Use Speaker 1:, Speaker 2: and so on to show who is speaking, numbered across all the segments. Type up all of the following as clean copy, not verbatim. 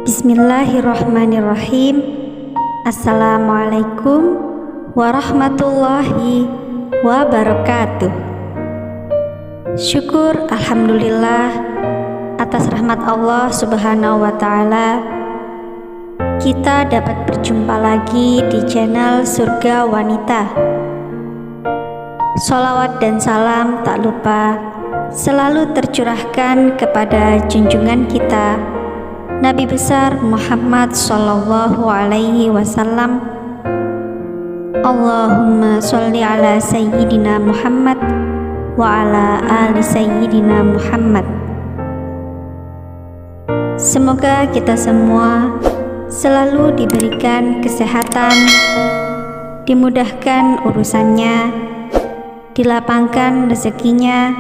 Speaker 1: Bismillahirrahmanirrahim. Assalamualaikum warahmatullahi wabarakatuh. Syukur alhamdulillah atas rahmat Allah subhanahu wa ta'ala, kita dapat berjumpa lagi di channel Surga Wanita. Sholawat dan salam tak lupa selalu tercurahkan kepada junjungan kita Nabi besar Muhammad sallallahu alaihi wasallam. Allahumma sholli ala sayyidina Muhammad wa ala ali sayyidina Muhammad. Semoga kita semua selalu diberikan kesehatan, dimudahkan urusannya, dilapangkan rezekinya,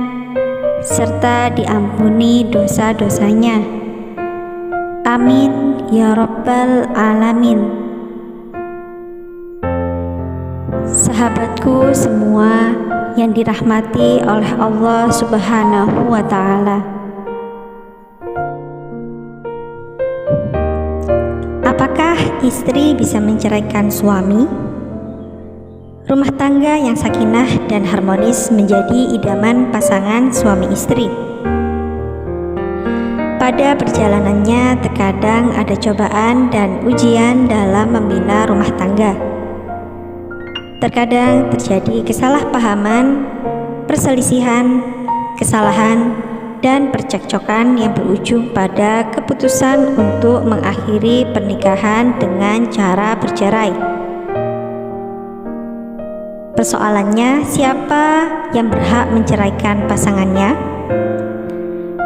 Speaker 1: serta diampuni dosa-dosanya. Amin ya rabbal alamin. Sahabatku semua yang dirahmati oleh Allah subhanahu wa ta'ala, apakah istri bisa menceraikan suami? Rumah tangga yang sakinah dan harmonis menjadi idaman pasangan suami istri. Pada perjalanannya terkadang ada cobaan dan ujian dalam membina rumah tangga. Terkadang terjadi kesalahpahaman, perselisihan, kesalahan, dan percekcokan yang berujung pada keputusan untuk mengakhiri pernikahan dengan cara bercerai. Persoalannya, siapa yang berhak menceraikan pasangannya?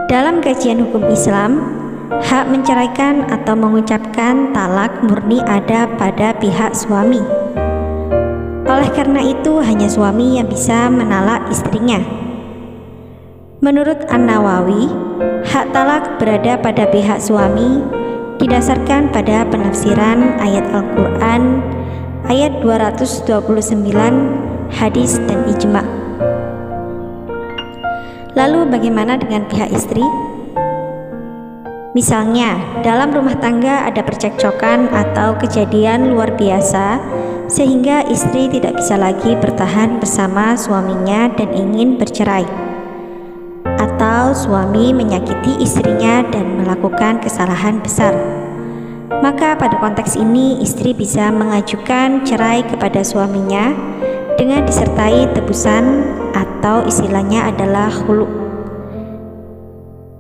Speaker 1: Dalam kajian hukum Islam, hak menceraikan atau mengucapkan talak murni ada pada pihak suami. Oleh karena itu, hanya suami yang bisa menalak istrinya. Menurut An-Nawawi, hak talak berada pada pihak suami didasarkan pada penafsiran ayat Al-Quran, ayat 229, hadis dan ijma'. Lalu bagaimana dengan pihak istri? Misalnya, dalam rumah tangga ada percekcokan atau kejadian luar biasa sehingga istri tidak bisa lagi bertahan bersama suaminya dan ingin bercerai. Atau suami menyakiti istrinya dan melakukan kesalahan besar. Maka pada konteks ini istri bisa mengajukan cerai kepada suaminya dengan disertai tebusan atau istilahnya adalah khulu'.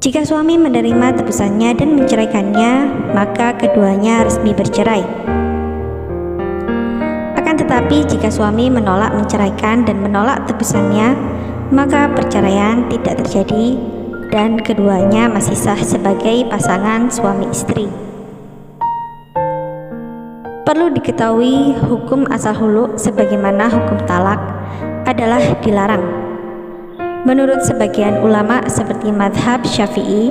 Speaker 1: Jika suami menerima tebusannya dan menceraikannya, maka keduanya resmi bercerai. Akan tetapi jika suami menolak menceraikan dan menolak tebusannya, maka perceraian tidak terjadi dan keduanya masih sah sebagai pasangan suami istri. Perlu diketahui, hukum asal hulu sebagaimana hukum talak adalah dilarang. Menurut sebagian ulama seperti madhab Syafi'i,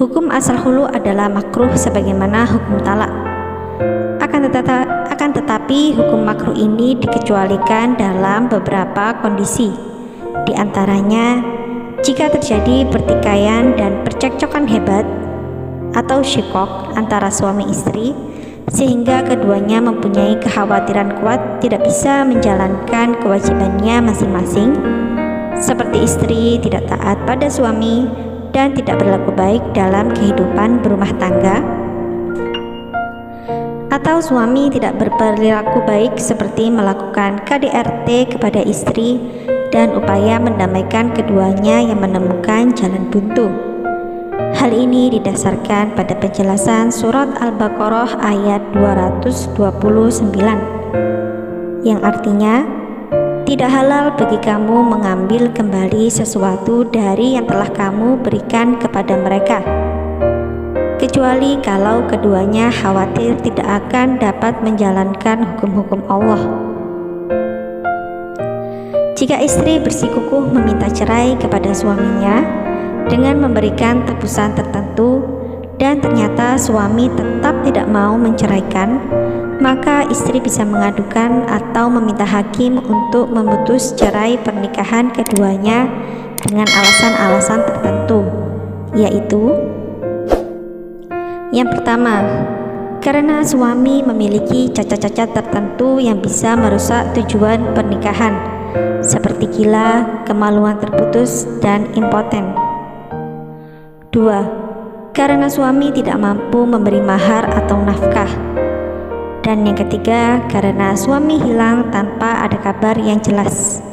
Speaker 1: hukum asal hulu adalah makruh sebagaimana hukum talak. Akan tetapi hukum makruh ini dikecualikan dalam beberapa kondisi. Di antaranya, jika terjadi pertikaian dan percekcokan hebat atau syikok antara suami istri, sehingga keduanya mempunyai kekhawatiran kuat tidak bisa menjalankan kewajibannya masing-masing, seperti istri tidak taat pada suami dan tidak berlaku baik dalam kehidupan berumah tangga, atau suami tidak berperilaku baik seperti melakukan KDRT kepada istri dan upaya mendamaikan keduanya yang menemukan jalan buntu. Hal ini didasarkan pada penjelasan surat Al-Baqarah ayat 229 yang artinya, tidak halal bagi kamu mengambil kembali sesuatu dari yang telah kamu berikan kepada mereka, kecuali kalau keduanya khawatir tidak akan dapat menjalankan hukum-hukum Allah. Jika istri bersikukuh meminta cerai kepada suaminya dengan memberikan tebusan tertentu dan ternyata suami tetap tidak mau menceraikan, maka istri bisa mengadukan atau meminta hakim untuk memutus cerai pernikahan keduanya dengan alasan-alasan tertentu, yaitu Yang pertama, karena suami memiliki cacat-cacat tertentu yang bisa merusak tujuan pernikahan, seperti gila, kemaluan terputus, dan impoten. 2. Karena suami tidak mampu memberi mahar atau nafkah. Dan yang ketiga, karena suami hilang tanpa ada kabar yang jelas.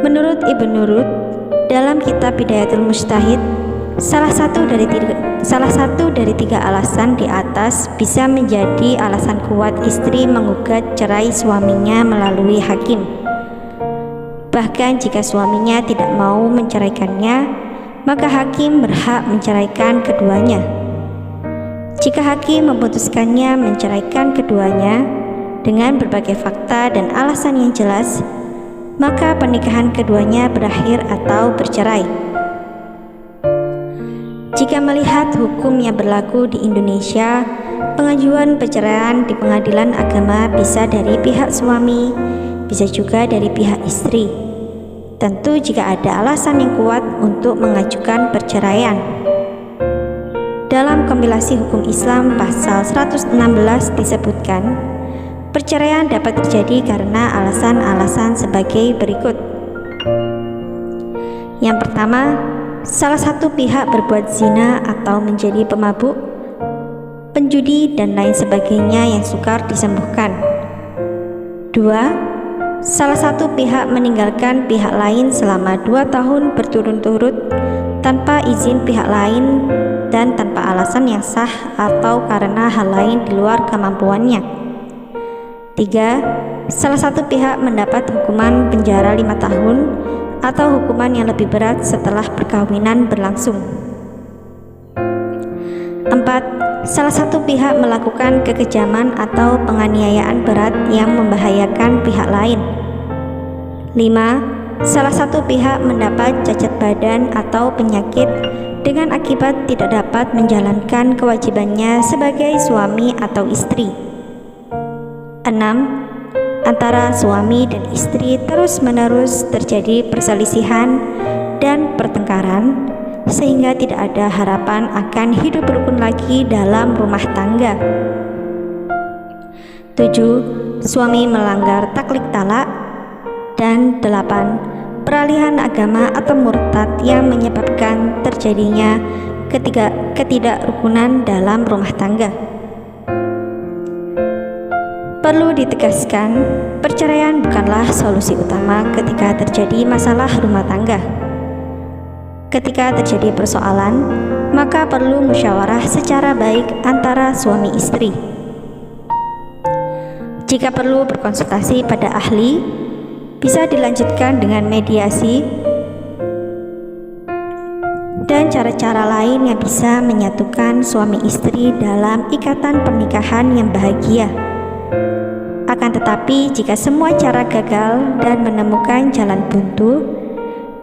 Speaker 1: Menurut Ibnu Rud, dalam kitab Bidayatul Mujtahid, salah satu dari tiga alasan di atas bisa menjadi alasan kuat istri menggugat cerai suaminya melalui hakim. Bahkan jika suaminya tidak mau menceraikannya, maka hakim berhak menceraikan keduanya. Jika hakim memutuskannya menceraikan keduanya dengan berbagai fakta dan alasan yang jelas, maka pernikahan keduanya berakhir atau bercerai. Jika melihat hukum yang berlaku di Indonesia, pengajuan perceraian di pengadilan agama bisa dari pihak suami, bisa juga dari pihak istri. Tentu jika ada alasan yang kuat untuk mengajukan perceraian. Dalam kompilasi hukum Islam pasal 116 disebutkan, perceraian dapat terjadi karena alasan-alasan sebagai berikut. Yang pertama, salah satu pihak berbuat zina atau menjadi pemabuk, penjudi, dan lain sebagainya yang sukar disembuhkan. 2. Salah satu pihak meninggalkan pihak lain selama 2 tahun berturut-turut tanpa izin pihak lain dan tanpa alasan yang sah atau karena hal lain di luar kemampuannya. 3. Salah satu pihak mendapat hukuman penjara 5 tahun atau hukuman yang lebih berat setelah perkawinan berlangsung. 4. Salah satu pihak melakukan kekejaman atau penganiayaan berat yang membahayakan pihak lain. 5. Salah satu pihak mendapat cacat badan atau penyakit dengan akibat tidak dapat menjalankan kewajibannya sebagai suami atau istri. 6. Antara suami dan istri terus-menerus terjadi perselisihan dan pertengkaran sehingga tidak ada harapan akan hidup rukun lagi dalam rumah tangga. 7. Suami melanggar taklid talak. Dan 8. Peralihan agama atau murtad yang menyebabkan terjadinya ketidakrukunan dalam rumah tangga. Perlu ditegaskan, perceraian bukanlah solusi utama ketika terjadi masalah rumah tangga. Ketika terjadi persoalan, maka perlu musyawarah secara baik antara suami istri. Jika perlu berkonsultasi pada ahli, bisa dilanjutkan dengan mediasi dan cara-cara lain yang bisa menyatukan suami istri dalam ikatan pernikahan yang bahagia. Akan tetapi, jika semua cara gagal dan menemukan jalan buntu,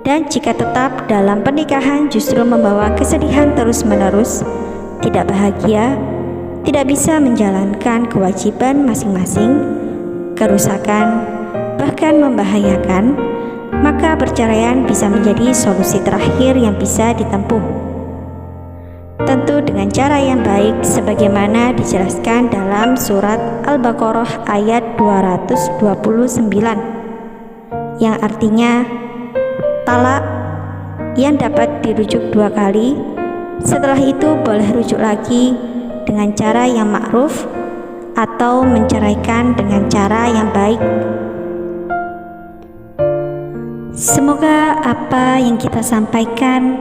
Speaker 1: dan jika tetap dalam pernikahan justru membawa kesedihan terus-menerus, tidak bahagia, tidak bisa menjalankan kewajiban masing-masing, kerusakan, bahkan membahayakan, maka perceraian bisa menjadi solusi terakhir yang bisa ditempuh. Tentu dengan cara yang baik sebagaimana dijelaskan dalam surat Al-Baqarah ayat 229 yang artinya talak yang dapat dirujuk 2 kali, setelah itu boleh rujuk lagi dengan cara yang ma'ruf atau menceraikan dengan cara yang baik. Semoga apa yang kita sampaikan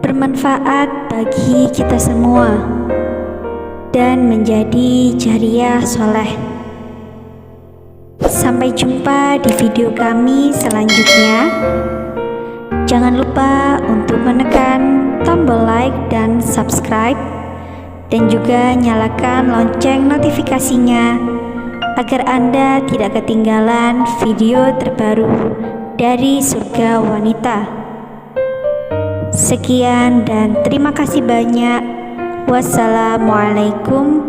Speaker 1: bermanfaat bagi kita semua dan menjadi jariyah soleh. Sampai jumpa di video kami selanjutnya. Jangan lupa untuk menekan tombol like dan subscribe, dan juga nyalakan lonceng notifikasinya agar Anda tidak ketinggalan video terbaru dari Surga Wanita. Sekian dan terima kasih banyak. Wassalamualaikum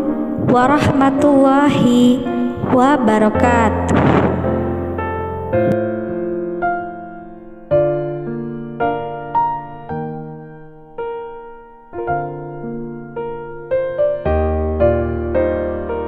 Speaker 1: warahmatullahi wabarakatuh.